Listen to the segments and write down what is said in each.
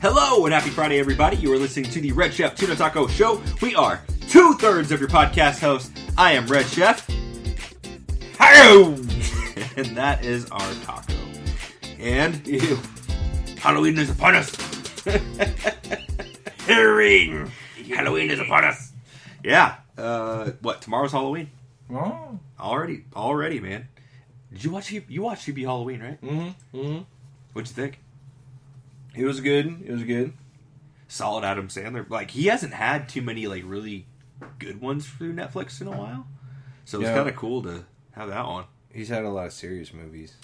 Hello and happy Friday, everybody. You are listening to the Red Chef Tuna Taco Show. We are 2/3 of your podcast host. I am Red Chef. Hello! And that is our taco. And ew, Halloween is upon us. Halloween is upon us. Yeah. What? Tomorrow's Halloween. Oh. Already, man. Did you watch? You watched CB Halloween, right? Mm-hmm. Mm-hmm. What'd you think? It was good. Solid Adam Sandler. Like, he hasn't had too many like really good ones through Netflix in a while, so it's kind of cool to have that on. He's had a lot of serious movies,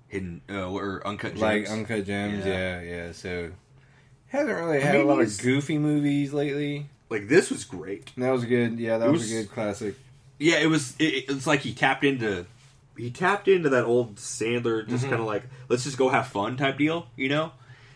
Hidden or Uncut Gems. like Uncut Gems. Yeah. So hasn't really had a lot of goofy movies lately. Like, this was great. That was good. Yeah, that was a good classic. Yeah, it was. It's like he tapped into that old Sandler, just kind of like, let's just go have fun type deal, you know,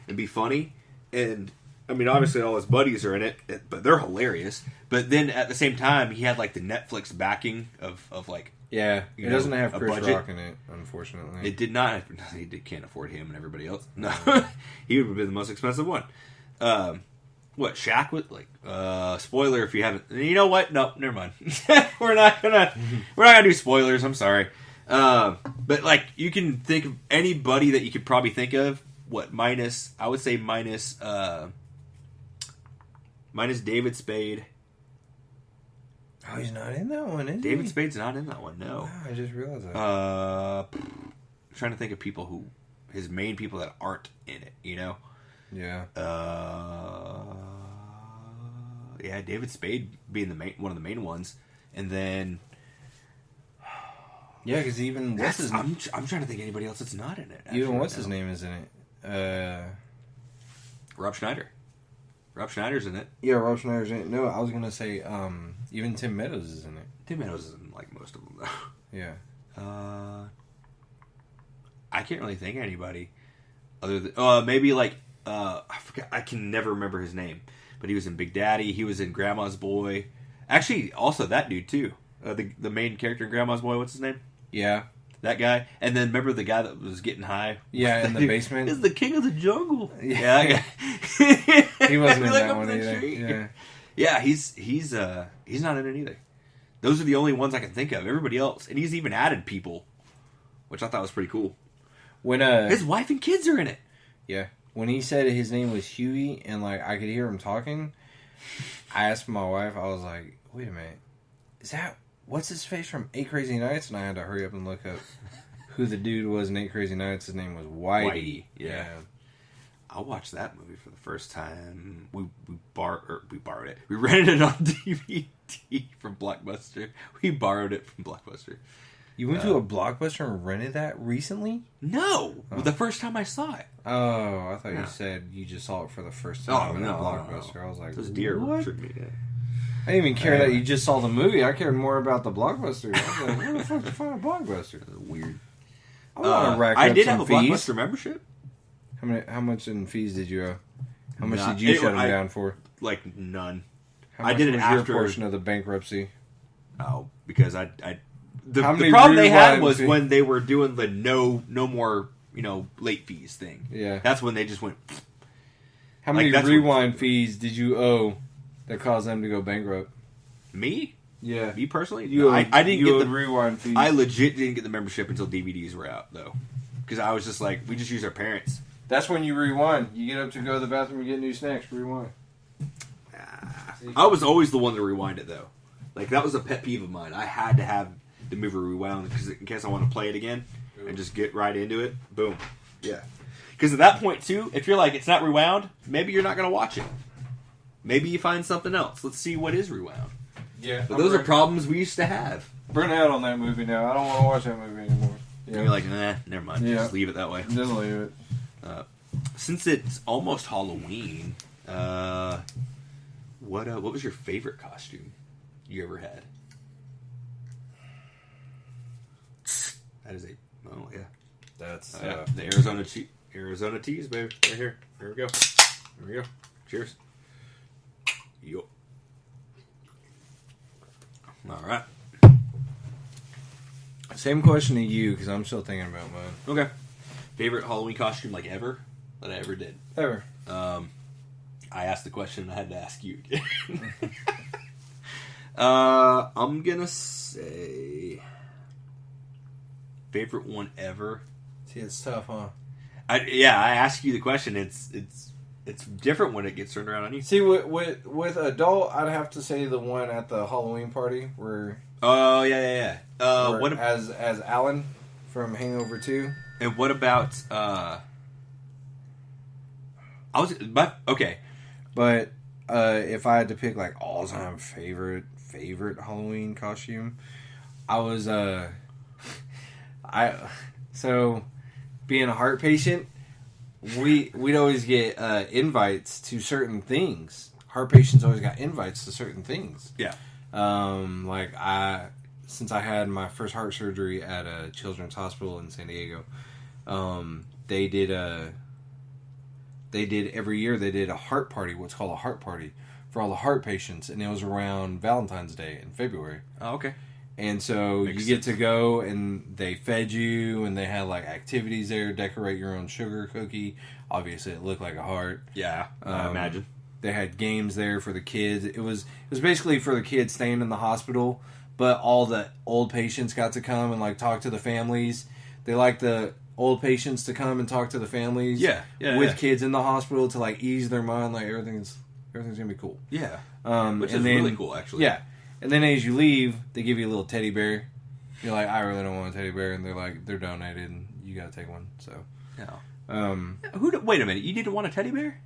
and be funny. And I mean, obviously all his buddies are in it, but they're hilarious. But then at the same time, he had like the Netflix backing of like, yeah, it doesn't have Chris budget. Rock in it, unfortunately. It did not. They can't afford him and everybody else. No, he would have been the most expensive one. What, Shaq was like? Spoiler if you haven't. You know what? No, never mind. we're not gonna do spoilers. I'm sorry. But like, you can think of anybody that you could probably think of. What, minus David Spade. Oh, he's not in that one, is he? David Spade's not in that one. No. Wow, I just realized that. I'm trying to think of people his main people that aren't in it. You know. Yeah. Yeah, David Spade being one of the main ones, and then. Yeah, because even I'm trying to think of anybody else that's not in it. Even what's his name is in it. Rob Schneider. Rob Schneider's in it. Yeah, Rob Schneider's in it. No, I was gonna say even Tim Meadows is in it. Tim Meadows is in like most of them though. Yeah. I can't really think of anybody other than maybe like I forget. I can never remember his name, but he was in Big Daddy. He was in Grandma's Boy. Actually, also that dude too. The main character in Grandma's Boy. What's his name? Yeah. That guy. And then remember the guy that was getting high? Yeah, in the basement. Is the king of the jungle. Yeah. He wasn't in that one either. Yeah. Yeah, he's not in it either. Those are the only ones I can think of. Everybody else. And he's even added people, which I thought was pretty cool. When his wife and kids are in it. Yeah. When he said his name was Huey and like I could hear him talking, I asked my wife, I was like, wait a minute. Is that what's his face from 8 Crazy Nights? And I had to hurry up and look up who the dude was in 8 Crazy Nights. His name was Whitey. Yeah. I watched that movie for the first time. We borrowed it. We rented it on DVD from Blockbuster. We borrowed it from Blockbuster. You went to a Blockbuster and rented that recently? No. The first time I saw it. Oh, I thought you said you just saw it for the first time at Blockbuster. No. I was like, those deer what? tricked me. Yeah. I didn't even care that you just saw the movie. I cared more about the Blockbuster. I was like, where the fuck did you find a Blockbuster? That's weird. I want to rack up I did some have a fees. Blockbuster membership. How much in fees did you owe? How much did you shut them down for? Like, none. How much I did it was after your portion of the bankruptcy. Oh, because the many problem they had was fees? when they were doing the no more late fees thing. Yeah, that's when they just went. How many rewind fees did you owe that caused them to go bankrupt? Me? Yeah, me personally. I didn't get the rewind fees. I legit didn't get the membership until DVDs were out though, because I was just like, we just use our parents. That's when you rewind. You get up to go to the bathroom, you get new snacks, rewind. I was always the one to rewind it though. Like, that was a pet peeve of mine. I had to have the movie rewound in case I want to play it again and just get right into it. Boom. Yeah. Because at that point too, if you're like, it's not rewound, maybe you're not going to watch it. Maybe you find something else. Let's see what is rewound. Yeah. But those are problems we used to have. Burn out on that movie now. I don't want to watch that movie anymore. Yeah. And you're like, nah, never mind. Yeah. Just leave it that way. Just leave it. Since it's almost Halloween, what was your favorite costume you ever had? That is That's the Arizona teas, baby. Right here. There we go. There we go. Cheers. Yo. All right. Same question to you, because I'm still thinking about mine. Okay. Favorite Halloween costume, like, ever? that I ever did. Ever. I asked the question I had to ask you again. I'm gonna say favorite one ever. See, it's tough, huh? I asked you the question. It's different when it gets turned around on you. See, with adult, I'd have to say the one at the Halloween party where. Oh yeah. What as Alan from Hangover 2. And what about okay. But if I had to pick like all-time favorite Halloween costume, I was so being a heart patient, we'd always get invites to certain things. Heart patients always got invites to certain things. Yeah. Since I had my first heart surgery at a children's hospital in San Diego, they did every year they did a heart party, what's called a heart party, for all the heart patients, and it was around Valentine's Day in February. Oh, okay. And so you get to go, and they fed you, and they had like activities there, decorate your own sugar cookie. Obviously, it looked like a heart. Yeah, I imagine. They had games there for the kids. It was basically for the kids staying in the hospital, but all the old patients got to come and like talk to the families. They like the old patients to come and talk to the families. With kids in the hospital to like ease their mind, like everything's gonna be cool. Yeah, which is really cool, actually. Yeah, and then as you leave, they give you a little teddy bear. You're like, I really don't want a teddy bear, and they're like, they're donated, and you gotta take one. So, yeah. Wait a minute, you didn't want a teddy bear?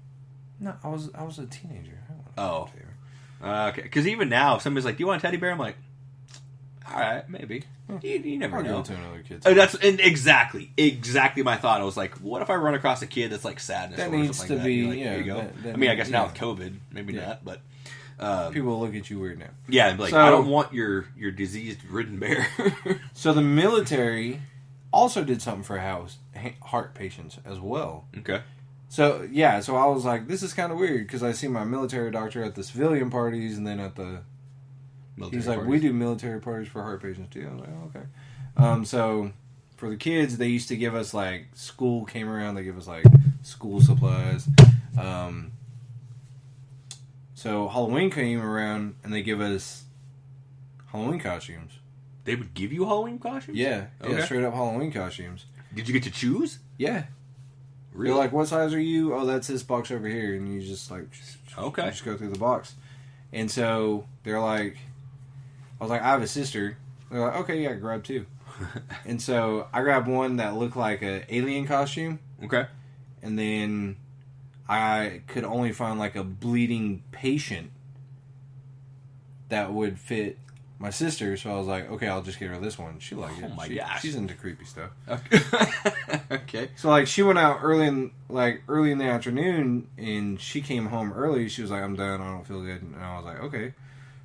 No, I was a teenager. Oh, okay. Because even now, if somebody's like, "Do you want a teddy bear?" I'm like, "All right, maybe." You never know. Go to another kid's that's exactly my thought. I was like, "What if I run across a kid that's like sadness?" That or needs something to like be. that? Like, there you go. I mean, I guess now with COVID, maybe not, but people look at you weird now. Yeah, and be like, I don't want your disease-ridden bear. So the military also did something for heart patients as well. Okay. So I was like, this is kind of weird because I see my military doctor at the civilian parties, and then at the military he's like, parties. We do military parties for heart patients too. I was like, oh, okay. So for the kids, they used to give us like school came around. They give us like school supplies. So Halloween came around, and they give us Halloween costumes. They would give you Halloween costumes? Yeah, straight up Halloween costumes. Did you get to choose? Yeah. Really? They're like, what size are you? Oh, that's this box over here. And you just like, okay. You just go through the box. And so they're like, I was like, I have a sister. They're like, okay, yeah, grab two. And so I grabbed one that looked like an alien costume. Okay. And then I could only find like a bleeding patient that would fit my sister, so I was like, okay, I'll just get her this one. She liked it. Oh my gosh. She's into creepy stuff. Okay. So like she went out early in the afternoon, and she came home early. She was like, I'm done, I don't feel good. And I was like, okay.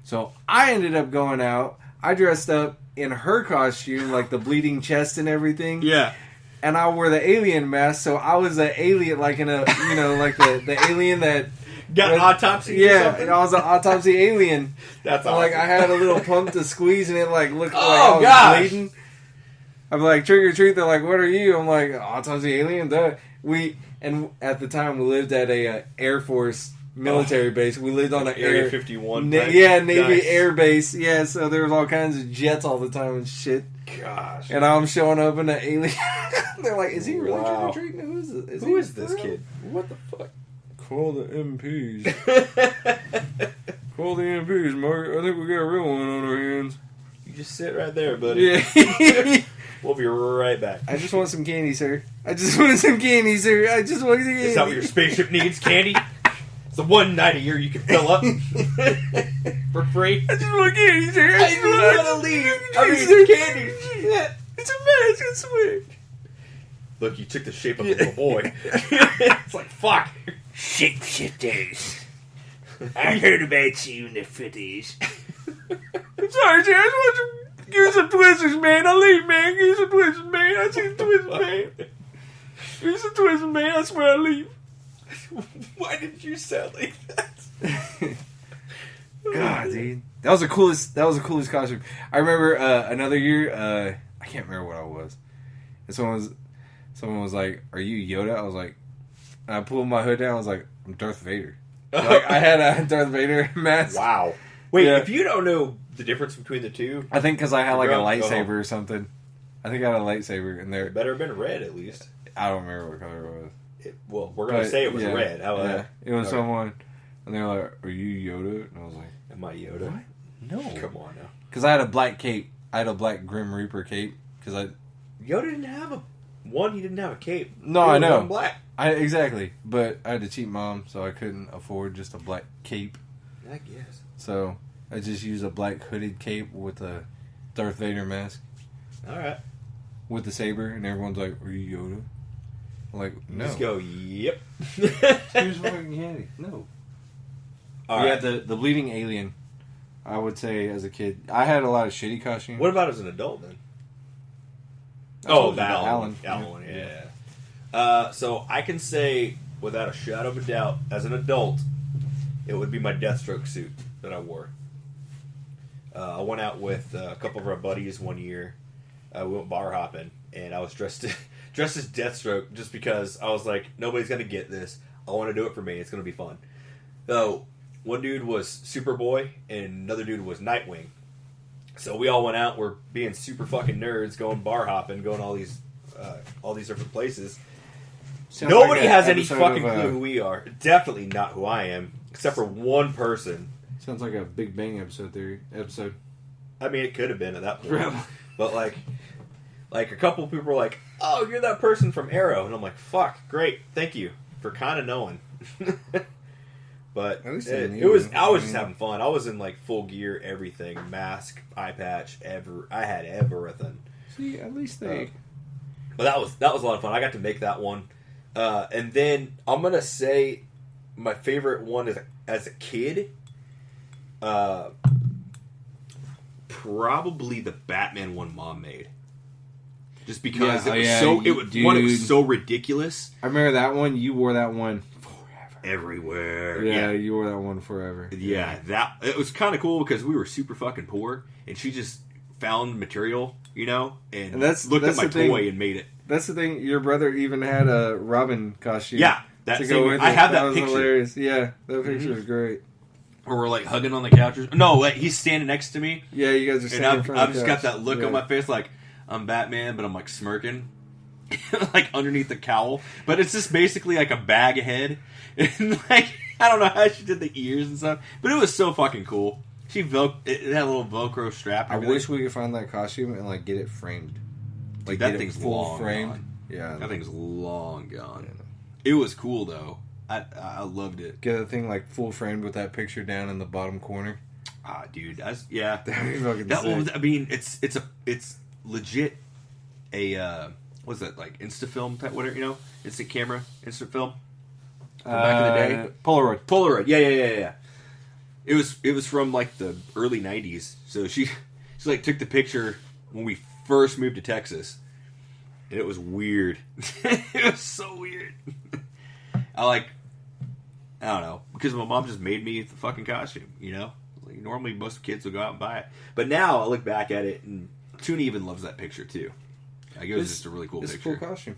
So I ended up going out. I dressed up in her costume, like the bleeding chest and everything. Yeah. And I wore the alien mask, so I was an alien, like in a, like the alien that got autopsy. Yeah, and I was an autopsy alien. That's awesome. Like I had a little pump to squeeze, and it like looked like I was bleeding. I'm like, trick or treat. They're like, what are you? I'm like, autopsy alien. And at the time we lived at a Air Force military base. We lived on an Area 51. Navy Air Base. Yeah, so there was all kinds of jets all the time and shit. Gosh. And I'm showing up in an alien. They're like, is he really trick or treating? Who is this kid? What the fuck? Call the MPs. Call the MPs, Mark. I think we got a real one on our hands. You just sit right there, buddy. Yeah. We'll be right back. I just want some candy, sir. I just want some candy, sir. I just want some candy. Is that what your spaceship needs, candy? It's the one night a year you can fill up for free. I just want candy, sir. I just want to leave. I mean, candy. Yeah. It's a mask, I swear. Look, you took the shape of a little boy. It's like, fuck. Shapeshifters. I heard about you in the 50s. I'm sorry, sir. I just want some. Give me some Twizzlers, man. I'll leave, man. Give me some Twizzlers, man. I see some Twizzlers, man. Give me some Twizzlers, man. I swear I'll leave. Why did you sound like that? God, dude. That was the coolest costume. I remember another year, I can't remember what I was. And someone was like, are you Yoda? I was like, and I pulled my hood down. I was like, I'm Darth Vader. Like, I had a Darth Vader mask. Wow. Wait, Yeah. if you don't know the difference between the two, I think because I had like a Go home. lightsaber or something. I think I had a lightsaber in there. it better have been red at least. I don't remember what color it was. Well, we're going to But, say it was yeah, red. How about yeah. that? It was Okay. someone, and they were like, "Are you Yoda?" And I was like, Am I Yoda? What? "No," Come on now. because I had a black cape. I had a black Grim Reaper cape because Yoda didn't have a... One, he didn't have a cape. No, He I was know. one black. exactly, but I had a cheap mom, so I couldn't afford just a black cape. I guess. So I just used a black hooded cape with a Darth Vader mask All right. with the saber, and everyone's like, "Are you Yoda?" I'm like, "No." Just go, yep. Here's fucking candy. No. All yeah, right. the bleeding alien. I would say as a kid, I had a lot of shitty costumes. What about as an adult, then? I told you that about one. Alan. That one, yeah. So I can say, without a shadow of a doubt, as an adult, it would be my Deathstroke suit that I wore. I went out with a couple of our buddies one year. We went bar hopping, and I was dressed as Deathstroke just because I was like, nobody's going to get this. I want to do it for me. It's going to be fun. So one dude was Superboy, and another dude was Nightwing. So we all went out. We're being super fucking nerds, going bar hopping, going all these different places. Sounds Nobody like an has any episode fucking of, clue who we are. Definitely not who I am, except for one person. Sounds like a Big Bang episode. I mean, it could have been at that point, Really? but like a couple of people were like, "Oh, you're that person from Arrow," and I'm like, "Fuck, great, thank you for kind of knowing." But At least they it knew. was. I was just having fun. I was in like full gear, everything, mask, eye patch, I had everything. See, at least they. But that was a lot of fun. I got to make that one, and then I'm gonna say my favorite one is as a kid. Probably the Batman one Mom made, just because Yeah, it was yeah, it was so ridiculous I remember that one. You wore that one forever. everywhere. Yeah, you wore that one forever. Yeah, that it was kind of cool because we were super fucking poor, and she just found material, and that's looked at the my thing. toy and made it. That's the thing. Your brother even had a Robin costume. Yeah, that to same, go with I it. have that was picture. hilarious. Yeah, that picture is great. Or we're like hugging on the couches. No, like he's standing next to me, Yeah, you guys are and standing in I've, front of I've the just got couch. that look Yeah. on my face, like I'm Batman, but I'm like smirking, like underneath the cowl. But it's just basically like a bag head, and like I don't know how she did the ears and stuff, but it was so fucking cool. It had a little Velcro strap. And I everything. wish we could find that costume and like get it framed. Like that get it thing's full long framed. gone. Yeah, That thing's long gone. It was cool though. I loved it. get the thing like full framed with that picture down in the bottom corner. Ah, dude, yeah. That'd be fucking That one, sick. I mean, it's legit a what's that, like Instafilm type, whatever, instant camera, instant film from back in the day. Polaroid. Yeah. It was from like the early '90s. So she like took the picture when we first moved to Texas, and it was weird. It was so weird. I don't know, because my mom just made me the fucking costume. Like normally most kids will go out and buy it, but now I look back at it, and Toonie even loves that picture too. Like, it was just a really cool It's picture. a cool costume.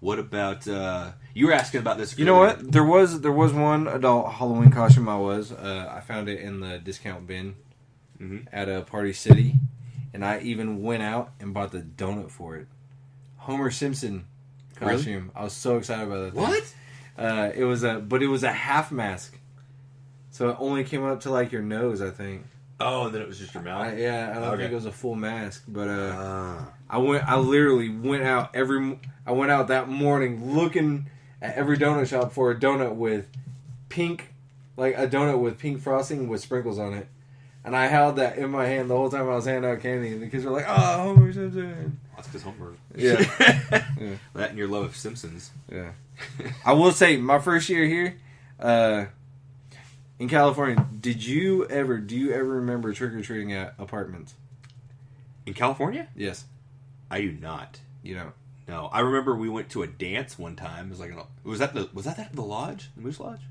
What about you were asking about this? You know earlier. what? There was one adult Halloween costume I found it in the discount bin at a Party City, and I even went out and bought the donut for it. Homer Simpson costume. I was so excited about that thing. What? It was a half mask, so it only came up to like your nose, I think. Oh, and then it was just your mouth. I don't Okay. think it was a full mask, but I literally went out that morning looking at every donut shop for a donut with pink frosting with sprinkles on it, and I held that in my hand the whole time I was handing out candy, and the kids were like, "Oh, Homer Simpson!" That's because Homer. Yeah. That and your love of Simpsons. Yeah. I will say, my first year here, in California, do you ever remember trick-or-treating at apartments? In California? Yes. I do not. You know. No, I remember we went to a dance one time. It was like was that the lodge, the Moose Lodge?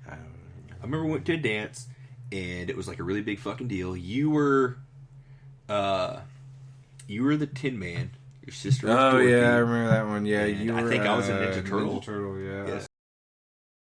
I don't know. I remember we went to a dance, and it was like a really big fucking deal. You were the Tin Man. Your sister was Oh Dorothy. yeah, I remember that one. Yeah, And you I were. think I was a Ninja Turtle. Ninja Turtle, yeah. Yes.